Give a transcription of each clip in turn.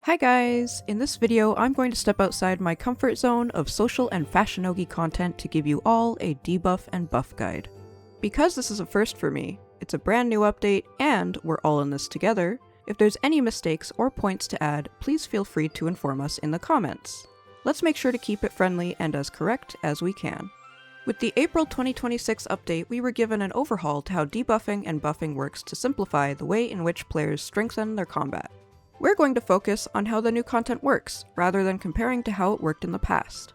Hi guys! In this video, I'm going to step outside my comfort zone of social and fashionogi content to give you all a debuff and buff guide. Because this is a first for me, it's a brand new update, and we're all in this together, if there's any mistakes or points to add, please feel free to inform us in the comments. Let's make sure to keep it friendly and as correct as we can. With the April 2026 update, we were given an overhaul to how debuffing and buffing works to simplify the way in which players strengthen their combat. We're going to focus on how the new content works, rather than comparing to how it worked in the past.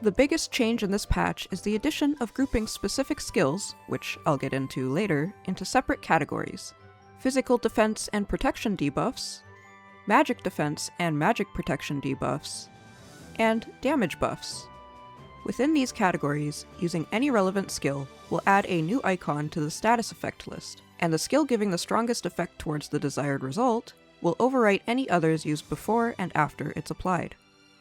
The biggest change in this patch is the addition of grouping specific skills, which I'll get into later, into separate categories: physical defense and protection debuffs, magic defense and magic protection debuffs, and damage buffs. Within these categories, using any relevant skill will add a new icon to the status effect list, and the skill giving the strongest effect towards the desired result will overwrite any others used before and after it's applied.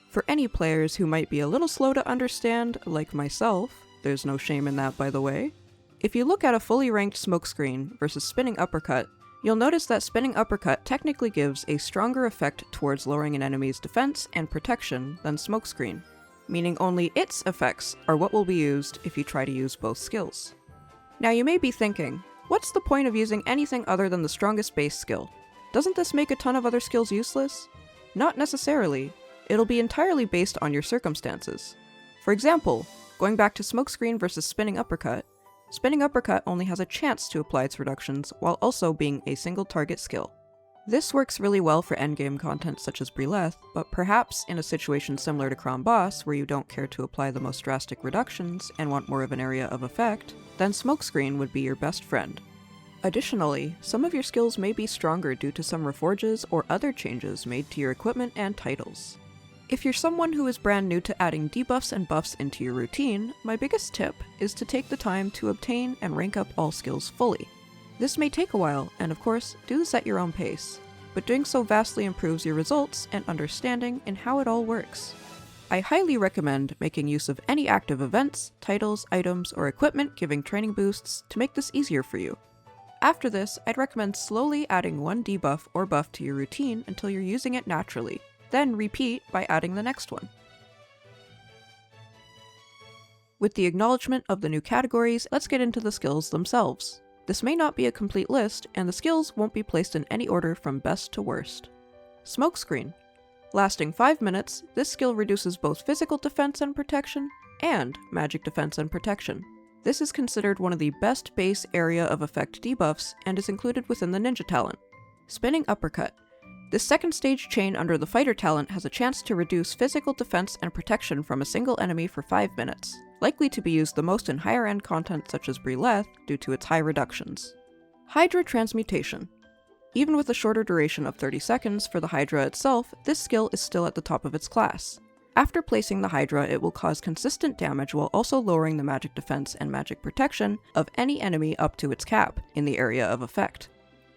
For any players who might be a little slow to understand, like myself, there's no shame in that by the way, if you look at a fully ranked smokescreen versus spinning uppercut, you'll notice that spinning uppercut technically gives a stronger effect towards lowering an enemy's defense and protection than smokescreen, meaning only its effects are what will be used if you try to use both skills. Now you may be thinking, what's the point of using anything other than the strongest base skill? Doesn't this make a ton of other skills useless? Not necessarily. It'll be entirely based on your circumstances. For example, going back to smokescreen versus spinning uppercut only has a chance to apply its reductions while also being a single target skill. This works really well for endgame content such as Brileth, but perhaps in a situation similar to Crown Boss where you don't care to apply the most drastic reductions and want more of an area of effect, then smokescreen would be your best friend. Additionally, some of your skills may be stronger due to some reforges or other changes made to your equipment and titles. If you're someone who is brand new to adding debuffs and buffs into your routine, my biggest tip is to take the time to obtain and rank up all skills fully. This may take a while, and of course, do this at your own pace, but doing so vastly improves your results and understanding in how it all works. I highly recommend making use of any active events, titles, items, or equipment giving training boosts to make this easier for you. After this, I'd recommend slowly adding one debuff or buff to your routine until you're using it naturally, then repeat by adding the next one. With the acknowledgement of the new categories, let's get into the skills themselves. This may not be a complete list, and the skills won't be placed in any order from best to worst. Smokescreen. Lasting 5 minutes, this skill reduces both physical defense and protection, and magic defense and protection. This is considered one of the best base area of effect debuffs, and is included within the ninja talent. Spinning uppercut. This second stage chain under the fighter talent has a chance to reduce physical defense and protection from a single enemy for 5 minutes, likely to be used the most in higher end content such as Brileth due to its high reductions. Hydra Transmutation. Even with a shorter duration of 30 seconds for the Hydra itself, this skill is still at the top of its class. After placing the Hydra, it will cause consistent damage while also lowering the magic defense and magic protection of any enemy up to its cap in the area of effect.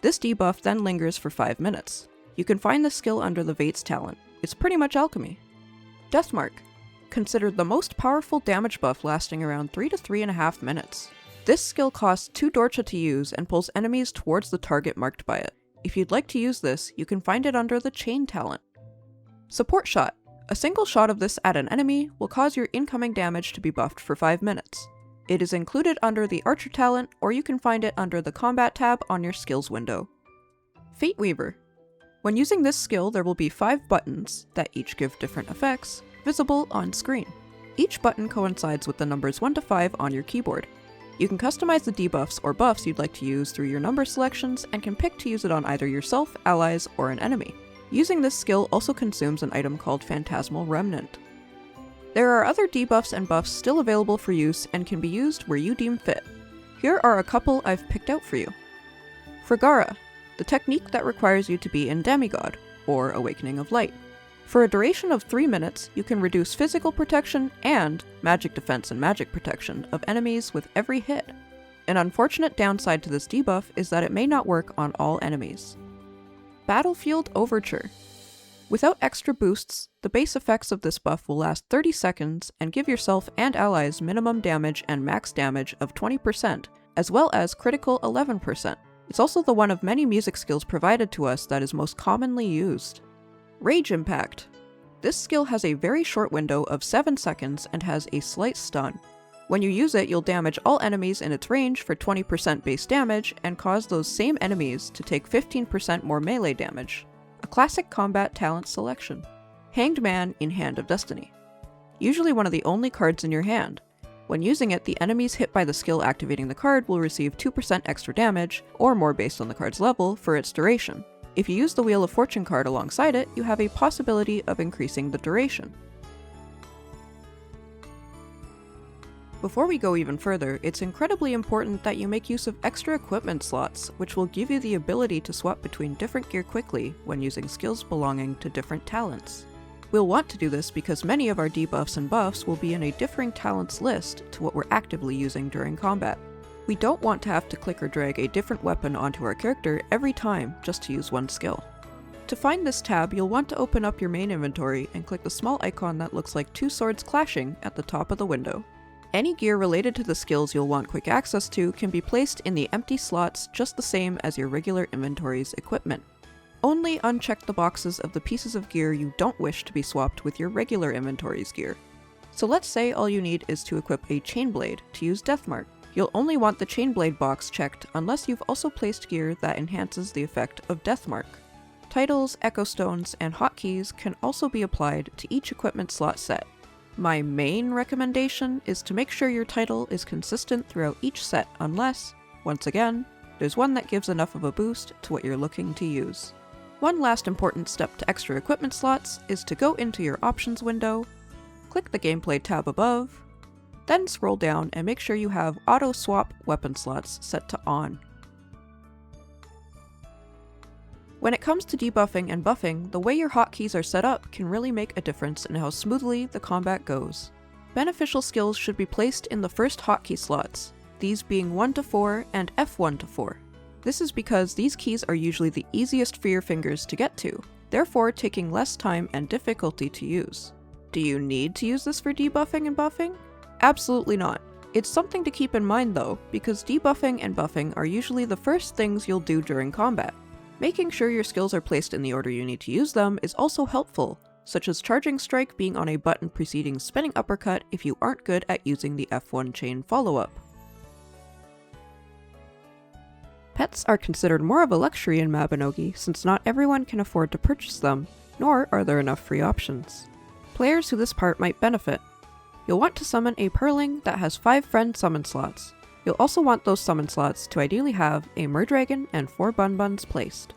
This debuff then lingers for 5 minutes. You can find this skill under the Vates talent. It's pretty much alchemy. Deathmark. Considered the most powerful damage buff lasting around 3 to 3.5 minutes. This skill costs 2 Dorcha to use and pulls enemies towards the target marked by it. If you'd like to use this, you can find it under the Chain talent. Support Shot. A single shot of this at an enemy will cause your incoming damage to be buffed for 5 minutes. It is included under the Archer talent, or you can find it under the Combat tab on your skills window. Fate Weaver. When using this skill, there will be 5 buttons, that each give different effects, visible on screen. Each button coincides with the numbers 1 to 5 on your keyboard. You can customize the debuffs or buffs you'd like to use through your number selections and can pick to use it on either yourself, allies, or an enemy. Using this skill also consumes an item called Phantasmal Remnant. There are other debuffs and buffs still available for use and can be used where you deem fit. Here are a couple I've picked out for you. Fragara, the technique that requires you to be in Demigod, or Awakening of Light. For a duration of 3 minutes, you can reduce physical protection and magic defense and magic protection of enemies with every hit. An unfortunate downside to this debuff is that it may not work on all enemies. Battlefield Overture. Without extra boosts, the base effects of this buff will last 30 seconds and give yourself and allies minimum damage and max damage of 20%, as well as critical 11%. It's also the one of many music skills provided to us that is most commonly used. Rage Impact. This skill has a very short window of 7 seconds and has a slight stun. When you use it, you'll damage all enemies in its range for 20% base damage and cause those same enemies to take 15% more melee damage. A classic combat talent selection. Hanged Man in Hand of Destiny. Usually one of the only cards in your hand. When using it, the enemies hit by the skill activating the card will receive 2% extra damage, or more based on the card's level, for its duration. If you use the Wheel of Fortune card alongside it, you have a possibility of increasing the duration. Before we go even further, it's incredibly important that you make use of extra equipment slots, which will give you the ability to swap between different gear quickly when using skills belonging to different talents. We'll want to do this because many of our debuffs and buffs will be in a differing talents list to what we're actively using during combat. We don't want to have to click or drag a different weapon onto our character every time just to use one skill. To find this tab, you'll want to open up your main inventory and click the small icon that looks like two swords clashing at the top of the window. Any gear related to the skills you'll want quick access to can be placed in the empty slots just the same as your regular inventory's equipment. Only uncheck the boxes of the pieces of gear you don't wish to be swapped with your regular inventory's gear. So let's say all you need is to equip a Chainblade to use Deathmark. You'll only want the Chainblade box checked unless you've also placed gear that enhances the effect of Deathmark. Titles, Echo Stones, and hotkeys can also be applied to each equipment slot set. My main recommendation is to make sure your title is consistent throughout each set unless, once again, there's one that gives enough of a boost to what you're looking to use. One last important step to extra equipment slots is to go into your options window, click the gameplay tab above, then scroll down and make sure you have auto swap weapon slots set to on. When it comes to debuffing and buffing, the way your hotkeys are set up can really make a difference in how smoothly the combat goes. Beneficial skills should be placed in the first hotkey slots, these being 1 to 4 and F1 to 4. This is because these keys are usually the easiest for your fingers to get to, therefore taking less time and difficulty to use. Do you need to use this for debuffing and buffing? Absolutely not. It's something to keep in mind though, because debuffing and buffing are usually the first things you'll do during combat. Making sure your skills are placed in the order you need to use them is also helpful, such as Charging Strike being on a button preceding Spinning Uppercut if you aren't good at using the F1 chain follow-up. Pets are considered more of a luxury in Mabinogi since not everyone can afford to purchase them, nor are there enough free options. Players who this part might benefit. You'll want to summon a Purrling that has 5 friend summon slots. You'll also want those summon slots to ideally have a Merdragon and 4 Bunbuns placed.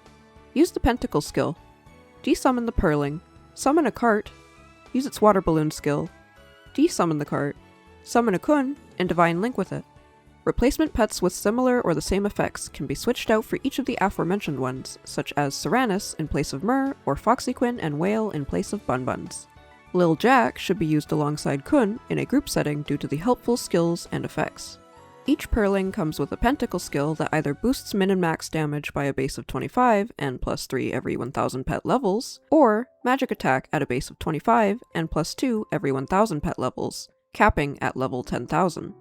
Use the Pentacle skill. Desummon the Purrling, summon a cart, use its Water Balloon skill, desummon the cart, summon a Kun, and Divine Link with it. Replacement pets with similar or the same effects can be switched out for each of the aforementioned ones, such as Seranus in place of Mer, or Foxyquin and Whale in place of Bunbuns. Lil Jack should be used alongside Kun in a group setting due to the helpful skills and effects. Each Purrling comes with a Pentacle skill that either boosts min and max damage by a base of 25 and +3 every 1000 pet levels, or magic attack at a base of 25 and +2 every 1000 pet levels, capping at level 10,000.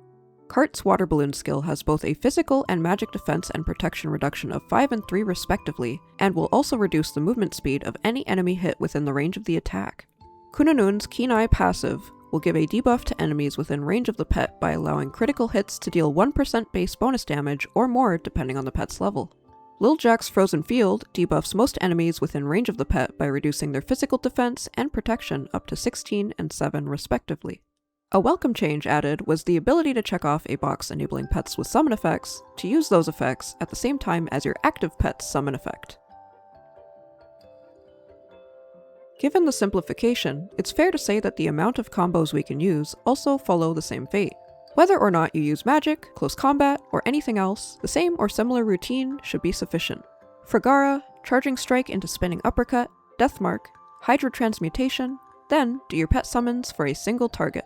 Cart's Water Balloon skill has both a physical and magic defense and protection reduction of 5 and 3 respectively, and will also reduce the movement speed of any enemy hit within the range of the attack. Kununun's Keen Eye passive will give a debuff to enemies within range of the pet by allowing critical hits to deal 1% base bonus damage or more depending on the pet's level. Lil Jack's Frozen Field debuffs most enemies within range of the pet by reducing their physical defense and protection up to 16 and 7 respectively. A welcome change added was the ability to check off a box enabling pets with summon effects to use those effects at the same time as your active pet's summon effect. Given the simplification, it's fair to say that the amount of combos we can use also follow the same fate. Whether or not you use magic, close combat, or anything else, the same or similar routine should be sufficient. Fragara, Charging Strike into Spinning Uppercut, Deathmark, Hydro Transmutation, then do your pet summons for a single target.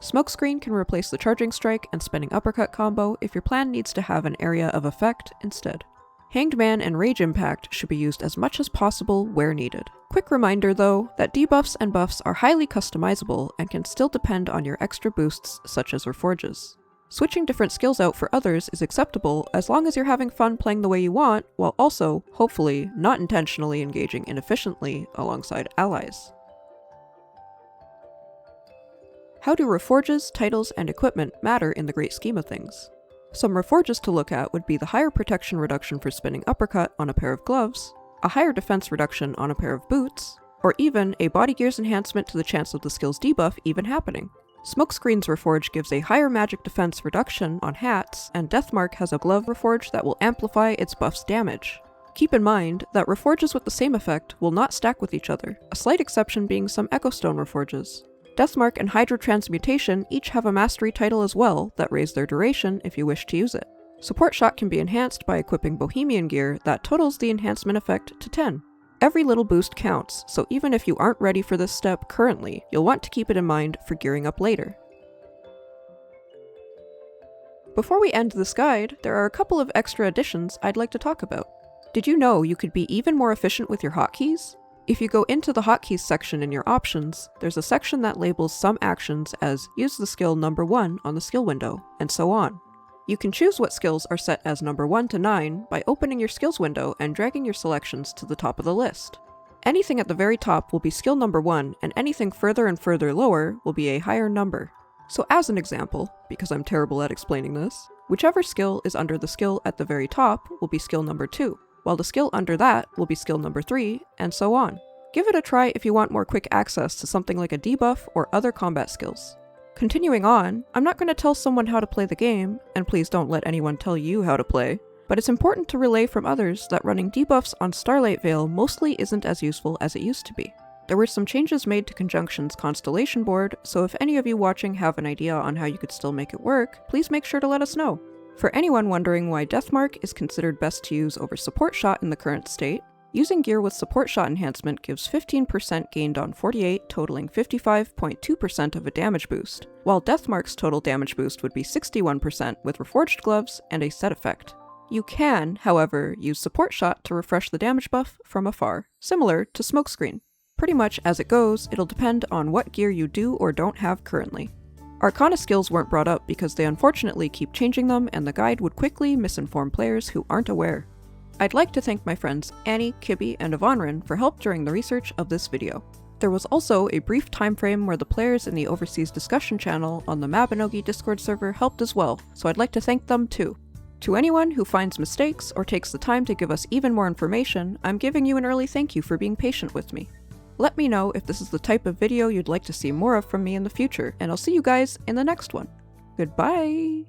Smokescreen can replace the Charging Strike and Spinning Uppercut combo if your plan needs to have an area of effect instead. Hanged Man and Rage Impact should be used as much as possible where needed. Quick reminder though, that debuffs and buffs are highly customizable and can still depend on your extra boosts such as Reforges. Switching different skills out for others is acceptable as long as you're having fun playing the way you want, while also, hopefully, not intentionally engaging inefficiently alongside allies. How do reforges, titles, and equipment matter in the great scheme of things? Some reforges to look at would be the higher protection reduction for spinning uppercut on a pair of gloves, a higher defense reduction on a pair of boots, or even a body gears enhancement to the chance of the skill's debuff even happening. Smokescreen's reforge gives a higher magic defense reduction on hats, and Deathmark has a glove reforge that will amplify its buff's damage. Keep in mind that reforges with the same effect will not stack with each other, a slight exception being some Echo Stone reforges. Deathmark and Hydro Transmutation each have a mastery title as well that raise their duration if you wish to use it. Support Shot can be enhanced by equipping Bohemian gear that totals the enhancement effect to 10. Every little boost counts, so even if you aren't ready for this step currently, you'll want to keep it in mind for gearing up later. Before we end this guide, there are a couple of extra additions I'd like to talk about. Did you know you could be even more efficient with your hotkeys? If you go into the hotkeys section in your options, there's a section that labels some actions as use the skill number 1 on the skill window, and so on. You can choose what skills are set as number 1 to 9 by opening your skills window and dragging your selections to the top of the list. Anything at the very top will be skill number 1, and anything further and further lower will be a higher number. So as an example, because I'm terrible at explaining this, whichever skill is under the skill at the very top will be skill number 2. While the skill under that will be skill number 3, and so on. Give it a try if you want more quick access to something like a debuff or other combat skills. Continuing on, I'm not going to tell someone how to play the game, and please don't let anyone tell you how to play, but it's important to relay from others that running debuffs on Starlight Vale mostly isn't as useful as it used to be. There were some changes made to Conjunction's Constellation board, so if any of you watching have an idea on how you could still make it work, please make sure to let us know. For anyone wondering why Deathmark is considered best to use over Support Shot in the current state, using gear with Support Shot enhancement gives 15% gained on 48, totaling 55.2% of a damage boost, while Deathmark's total damage boost would be 61% with Reforged gloves and a set effect. You can, however, use Support Shot to refresh the damage buff from afar, similar to Smokescreen. Pretty much as it goes, it'll depend on what gear you do or don't have currently. Arcana skills weren't brought up because they unfortunately keep changing them, and the guide would quickly misinform players who aren't aware. I'd like to thank my friends Annie, Kibby, and Yvonne for help during the research of this video. There was also a brief time frame where the players in the Overseas Discussion channel on the Mabinogi Discord server helped as well, so I'd like to thank them too. To anyone who finds mistakes or takes the time to give us even more information, I'm giving you an early thank you for being patient with me. Let me know if this is the type of video you'd like to see more of from me in the future, and I'll see you guys in the next one. Goodbye!